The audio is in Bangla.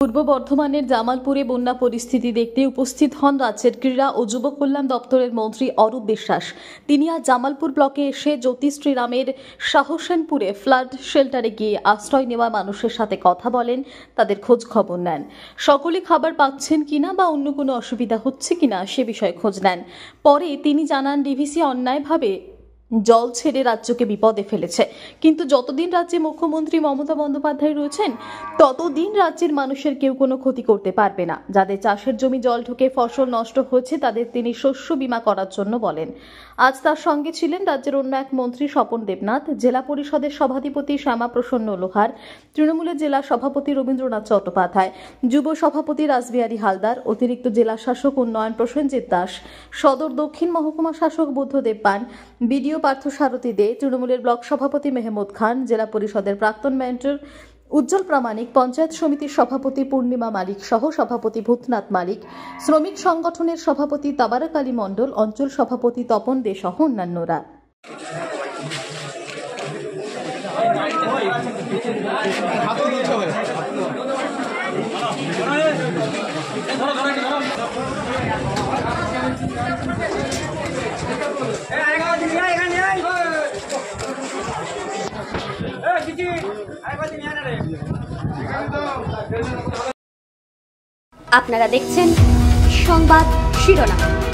পূর্ব বর্ধমানের জামালপুরে বন্যা পরিস্থিতি দেখতে উপস্থিত হন রাজ্যের ক্রীড়া ও যুব কল্যাণ দপ্তরের মন্ত্রী অরূপ বিশ্বাস। তিনি আজ জামালপুর ব্লকে এসে জ্যোতি শ্রীরামের শাহসেনপুরে ফ্লাড শেল্টারে গিয়ে আশ্রয় নেওয়া মানুষের সাথে কথা বলেন, তাদের খোঁজ খবর নেন। সকলে খাবার পাচ্ছেন কিনা বা অন্য কোনো অসুবিধা হচ্ছে কিনা সে বিষয়ে খোঁজ নেন। পরে তিনি জানান, ডিভিসি অন্যায়ভাবে জল ছেড়ে রাজ্যকে বিপদে ফেলেছে, কিন্তু যতদিন রাজ্যে মুখ্যমন্ত্রী মমতা বন্দ্যোপাধ্যায় রয়েছেন ততদিন রাজ্যের মানুষের কেউ কোনো ক্ষতি করতে পারবে না। যাদের চাষের জমি জল ঢুকে ফসল নষ্ট হয়েছে তাদের তিনি শস্য বীমা করার জন্য বলেন। আজ তার সঙ্গে ছিলেন রাজ্যের অন্য এক মন্ত্রী স্বপন দেবনাথ, জেলা পরিষদের সভাধিপতি শ্যামা প্রসন্ন লোহার, তৃণমূলের জেলা সভাপতি রবীন্দ্রনাথ চট্টোপাধ্যায়, যুব সভাপতি রাসবিহারী হালদার, অতিরিক্ত জেলা শাসক উন্নয়ন প্রসেনজিৎ দাস, সদর দক্ষিণ মহকুমা শাসক বুদ্ধদেব পান, বিডিও পার্থসারথী দে, তৃণমূলের ব্লক সভাপতি মেহমুদ খান, জেলা পরিষদের প্রাক্তন মেয়র উজ্জ্বল প্রামাণিক, পঞ্চায়েত সমিতির সভাপতি পূর্ণিমা মালিক সহ সভাপতি ভূতনাথ মালিক, শ্রমিক সংগঠনের সভাপতি তাবারক আলী মণ্ডল, অঞ্চল সভাপতি তপন দে সহ অন্যান্যরা। আপনারা দেখছেন সংবাদ শিরোনাম।